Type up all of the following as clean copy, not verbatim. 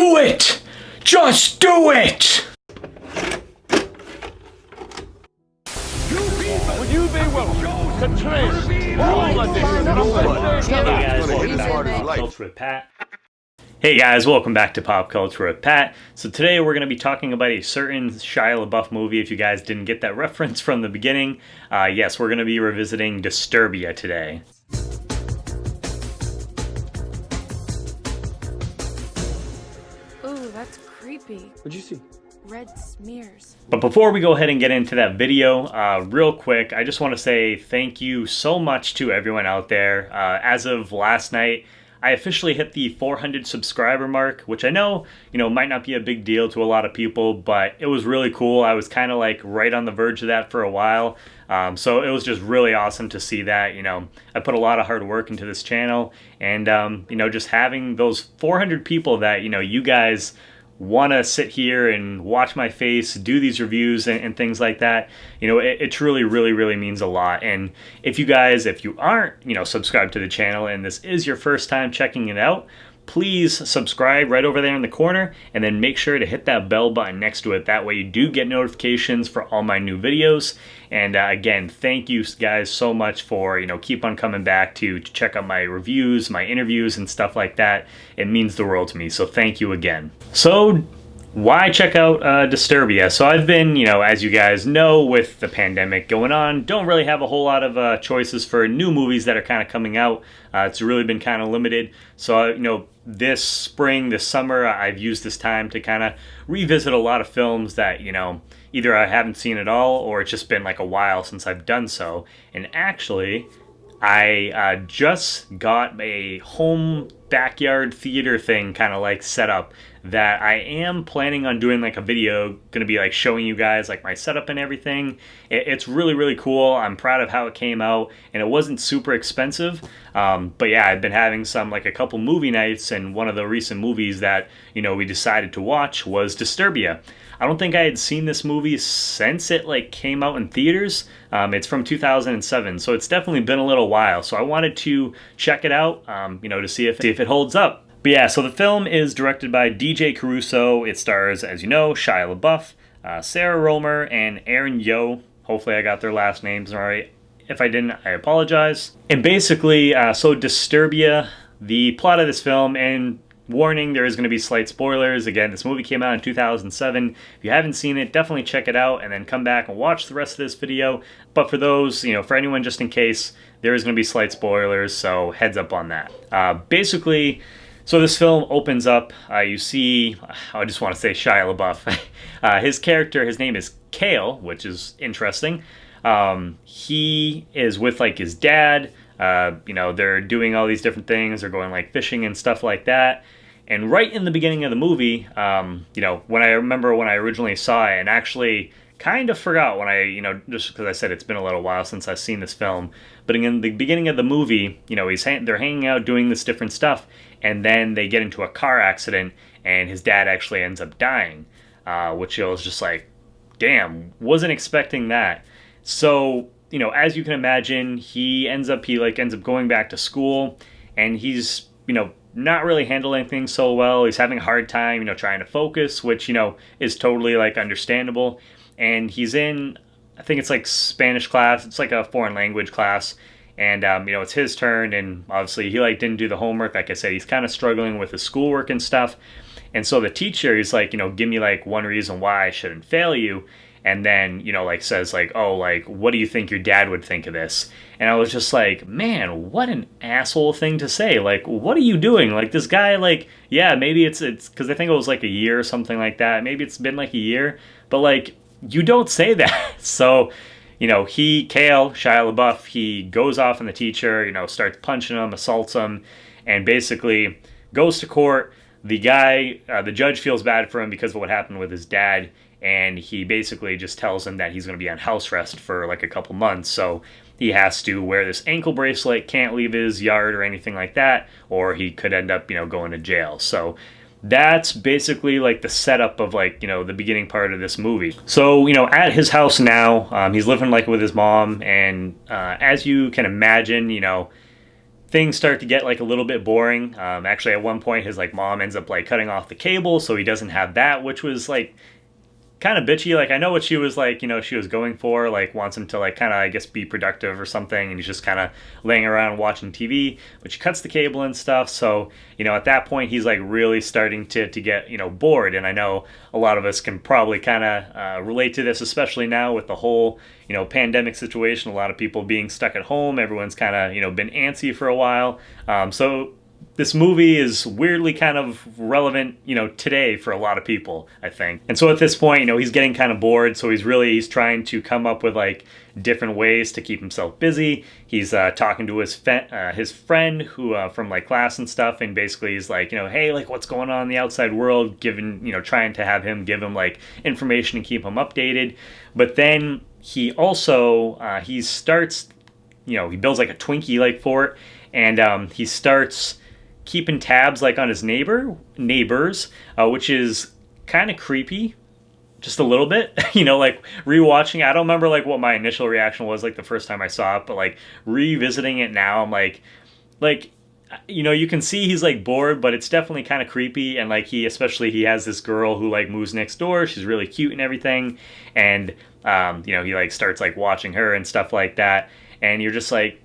Do it! Just do it! Would you be willing to trace all of this? Hey guys, welcome back to Pop Culture with Pat. So today we're going to be talking about a certain Shia Labeouf movie. If you guys didn't get that reference from the beginning, yes, we're going to be revisiting Disturbia today. Ooh, that's creepy. What'd you see? Red smears. But before we go ahead and get into that video, real quick, I just want to say thank you so much to everyone out there. As of last night, I officially hit the 400 subscriber mark, which I know, might not be a big deal to a lot of people, but it was really cool. I was kind of like right on the verge of that for a while. So it was just really awesome to see that. I put a lot of hard work into this channel, and, just having those 400 people that, you guys want to sit here and watch my face, do these reviews and things like that, it truly really means a lot. And if you aren't subscribed to the channel and this is your first time checking it out, please subscribe right over there in the corner, and then make sure to hit that bell button next to it. That way you do get notifications for all my new videos. And again, thank you guys so much for, keep on coming back to check out my reviews, my interviews and stuff like that. It means the world to me, so thank you again. So why check out Disturbia? So I've been, as you guys know, with the pandemic going on, don't really have a whole lot of choices for new movies that are kind of coming out. It's really been kind of limited. So, this spring, this summer, I've used this time to kind of revisit a lot of films that, either I haven't seen at all, or it's just been like a while since I've done so. And actually, I just got a home backyard theater thing kind of like set up that I am planning on doing like a video, gonna be like showing you guys like my setup and everything. It's really cool. I'm proud of how it came out, and it wasn't super expensive. But yeah, I've been having a couple movie nights, and one of the recent movies that we decided to watch was Disturbia. I don't think I had seen this movie since it came out in theaters. It's from 2007, so it's definitely been a little while. So I wanted to check it out, to see if it holds up. But yeah, so the film is directed by DJ Caruso. It stars, as you know, Shia Labeouf, Sarah Romer, and Aaron Yo. Hopefully I got their last names right. If I didn't, I apologize. And basically, so Disturbia, the plot of this film, and warning, there is going to be slight spoilers. Again, this movie came out in 2007. If you haven't seen it, definitely check it out and then come back and watch the rest of this video. But for those, for anyone just in case, there is going to be slight spoilers, so heads up on that. Basically, so this film opens up, you see, I just want to say Shia LaBeouf. His character, his name is Kale, which is interesting. He is with his dad. They're doing all these different things. They're going fishing and stuff like that. And right in the beginning of the movie, when I originally saw it, and actually kind of forgot when just because I said it's been a little while since I've seen this film. But in the beginning of the movie, they're hanging out doing this different stuff, and then they get into a car accident, and his dad actually ends up dying, which I was just like, damn, wasn't expecting that. So, as you can imagine, he ends up going back to school, and he's, not really handling things so well. He's having a hard time, trying to focus, which, is totally understandable. And he's in, I think it's Spanish class. It's a foreign language class. And, it's his turn, and obviously he didn't do the homework. Like I said, he's kind of struggling with his schoolwork and stuff. And so the teacher is give me one reason why I shouldn't fail you. And then, says what do you think your dad would think of this? And I was just like, man, what an asshole thing to say. What are you doing? This guy, yeah, maybe it's because I think it was a year or something like that. Maybe it's been a year, but you don't say that. So, Kale, Shia LaBeouf, he goes off on the teacher, starts punching him, assaults him, and basically goes to court. The guy, the judge feels bad for him because of what happened with his dad. And he basically just tells him that he's going to be on house arrest for a couple months. So he has to wear this ankle bracelet, can't leave his yard or anything like that, or he could end up, going to jail. So that's basically the setup of the beginning part of this movie. So, at his house now, he's living with his mom. And as you can imagine, things start to get like a little bit boring. Actually, at one point, his like mom ends up like cutting off the cable, so he doesn't have that, which was like kind of bitchy. Like, I know what she was like, she was going for, like, wants him to like kind of, I guess, be productive or something, and he's just kind of laying around watching TV, but she cuts the cable and stuff. So at that point, he's like really starting to get bored. And I know a lot of us can probably kind of relate to this, especially now with the whole pandemic situation. A lot of people being stuck at home, everyone's kind of been antsy for a while. So this movie is weirdly kind of relevant, today for a lot of people, I think. And so at this point, he's getting kind of bored, so he's trying to come up with like different ways to keep himself busy. He's talking to his friend who from like class and stuff, and basically he's like, hey, like what's going on in the outside world, trying to have him give him like information and keep him updated. But then he also he starts, he builds like a Twinkie like fort, and he starts keeping tabs like on his neighbors, which is kind of creepy, just a little bit. Like rewatching, I don't remember like what my initial reaction was like the first time I saw it, but like revisiting it now, I'm like you can see he's like bored, but it's definitely kind of creepy. And like he has this girl who like moves next door. She's really cute and everything, and he like starts like watching her and stuff like that, and you're just like,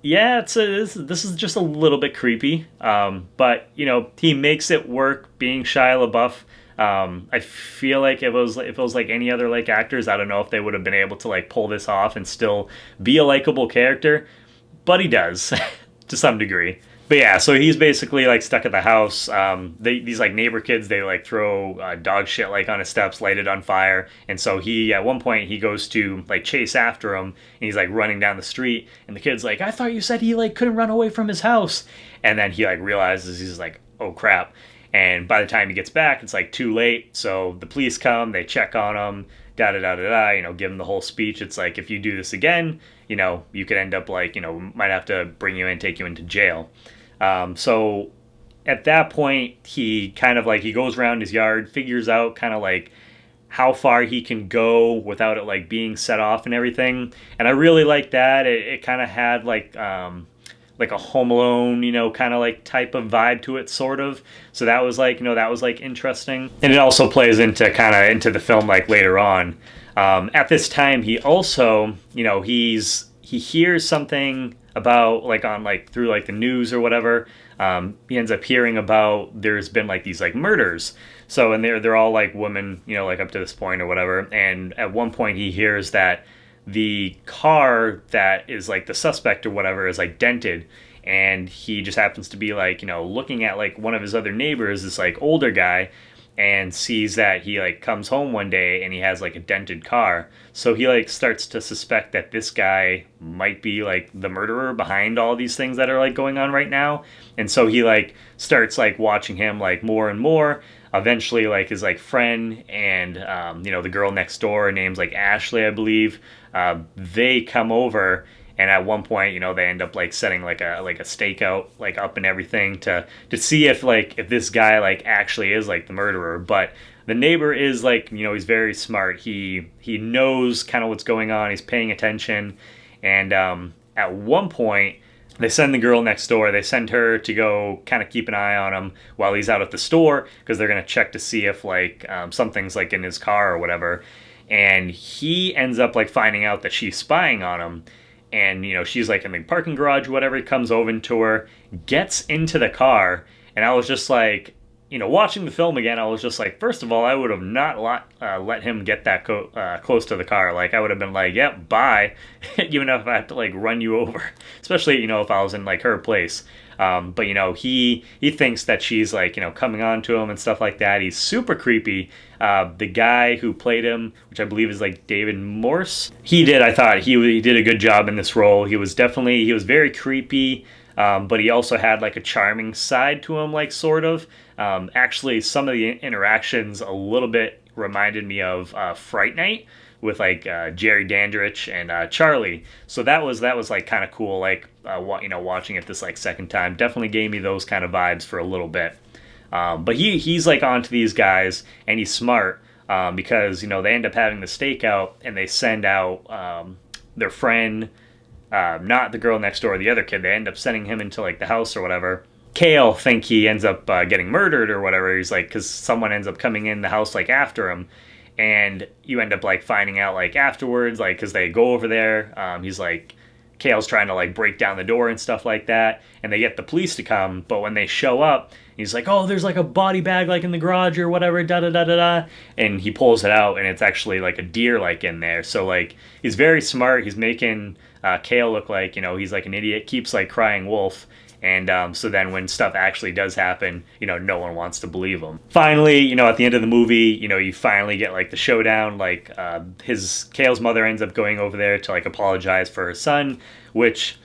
yeah, this is just a little bit creepy, but he makes it work being Shia LaBeouf. I feel like if it was like any other like actors, I don't know if they would have been able to like pull this off and still be a likable character, but he does to some degree. But yeah, so he's basically like stuck at the house. These like neighbor kids, they like throw dog shit like on his steps, light it on fire, and so he at one point he goes to like chase after him, and he's like running down the street, and the kid's like, I thought you said he like couldn't run away from his house, and then he like realizes, he's like, oh crap, and by the time he gets back, it's like too late. So the police come, they check on him, give him the whole speech. It's like, if you do this again, you could end up like, might have to bring you in, take you into jail. So at that point, he kind of like, he goes around his yard, figures out kind of like how far he can go without it like being set off and everything. And I really like that. It kind of had like a Home Alone, kind of like type of vibe to it, sort of. So that was like, interesting. And it also plays into the film like later on. At this time, he also, he hears something about like on like through like the news or whatever. He ends up hearing about there's been like these like murders. So, and they're all like women, like up to this point or whatever. And at one point he hears that the car that is like the suspect or whatever is like dented, and he just happens to be like, looking at like one of his other neighbors, this like older guy, and sees that he like comes home one day and he has like a dented car. So he like starts to suspect that this guy might be like the murderer behind all these things that are like going on right now. And so he like starts like watching him like more and more. Eventually like his like friend and the girl next door, name's like Ashley, I believe, they come over. And at one point, they end up like setting like a stakeout like up and everything to see if this guy like actually is like the murderer. But the neighbor is like, he's very smart. He knows kind of what's going on. He's paying attention. And at one point, they send the girl next door. They send her to go kind of keep an eye on him while he's out at the store, because they're gonna check to see if like something's like in his car or whatever. And he ends up like finding out that she's spying on him. And, she's like in the parking garage, whatever. He comes over to her, gets into the car. And I was just like, watching the film again, I was just like, first of all, I would have not let him get that close to the car. Like, I would have been like, yep, bye. Even if I had to like run you over. Especially, if I was in like her place. But, he thinks that she's like, coming on to him and stuff like that. He's super creepy. The guy who played him, which I believe is like David Morse, I thought he did a good job in this role. He was very creepy, but he also had like a charming side to him, like sort of. Actually, some of the interactions a little bit reminded me of Fright Night with like Jerry Dandridge and Charlie. So that was like kind of cool. Like watching it this like second time definitely gave me those kind of vibes for a little bit. But he's like onto these guys, and he's smart because they end up having the stakeout, and they send out their friend not the girl next door, the other kid. They end up sending him into like the house or whatever. Kale think he ends up getting murdered or whatever. He's like, because someone ends up coming in the house like after him, and you end up like finding out like afterwards, like because they go over there. He's like, Kale's trying to like break down the door and stuff like that, and they get the police to come. But when they show up, he's like, oh, there's like a body bag like in the garage or whatever, da da da da da, and he pulls it out, and it's actually like a deer like in there. So like he's very smart. He's making Kale look like, you know, he's like an idiot, keeps like crying wolf. And so then when stuff actually does happen, you know, no one wants to believe him. Finally, you know, at the end of the movie, you know, you finally get like the showdown. Like Kale's mother ends up going over there to like apologize for her son, which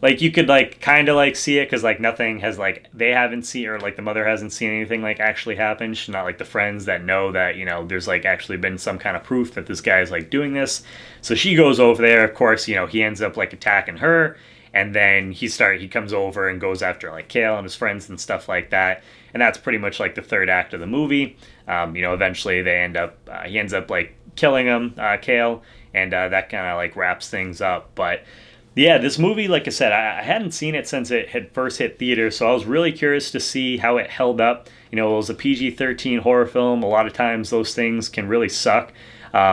like you could like kind of like see it because like nothing has like they haven't seen, or like the mother hasn't seen anything like actually happen. She's not like the friends that know that, you know, there's like actually been some kind of proof that this guy is like doing this. So she goes over there. Of course, you know, he ends up like attacking her. And then he comes over and goes after like Kale and his friends and stuff like that. And that's pretty much like the third act of the movie. You know, eventually he ends up like killing him, Kale, and that kind of like wraps things up. But yeah, this movie, like I said, I hadn't seen it since it had first hit theaters, so I was really curious to see how it held up. You know, it was a PG-13 horror film. A lot of times those things can really suck.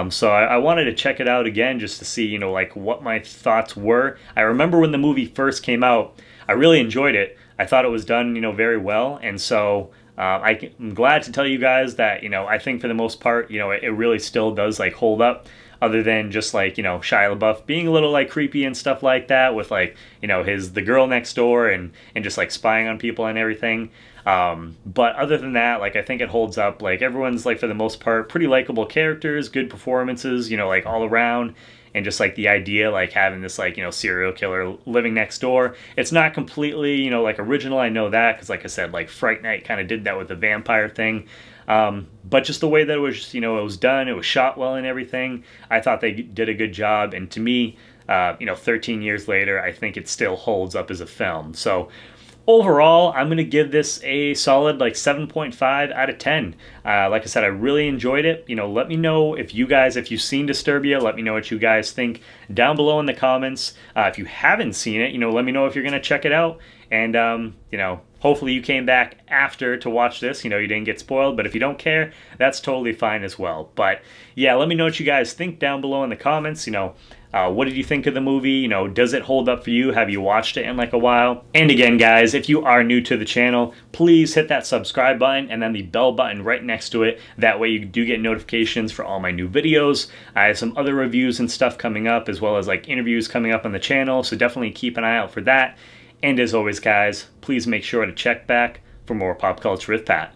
So I wanted to check it out again just to see, you know, like what my thoughts were. I remember when the movie first came out, I really enjoyed it. I thought it was done, you know, very well. And so I'm glad to tell you guys that, you know, I think for the most part, you know, it really still does like hold up, other than just like, you know, Shia Labeouf being a little like creepy and stuff like that with like, you know, the girl next door and just like spying on people and everything. But other than that, like I think it holds up. Like everyone's like for the most part pretty likable characters, good performances, you know, like all around. And just like the idea, like having this like, you know, serial killer living next door. It's not completely, you know, like original. I know that because like I said, like Fright Night kind of did that with the vampire thing. But just the way that it was, you know, it was done, it was shot well and everything. I thought they did a good job. And to me, you know, 13 years later, I think it still holds up as a film. So overall, I'm going to give this a solid like 7.5 out of 10. Like I said, I really enjoyed it. You know, let me know if you've seen Disturbia. Let me know what you guys think down below in the comments. If you haven't seen it, you know, let me know if you're going to check it out. And, you know, hopefully you came back after to watch this. You know, you didn't get spoiled. But if you don't care, that's totally fine as well. But yeah, let me know what you guys think down below in the comments. You know, what did you think of the movie? You know, does it hold up for you? Have you watched it in like a while? And again, guys, if you are new to the channel, please hit that subscribe button and then the bell button right next to it. That way you do get notifications for all my new videos. I have some other reviews and stuff coming up, as well as like interviews coming up on the channel. So definitely keep an eye out for that. And as always, guys, please make sure to check back for more Pop Culture with Pat.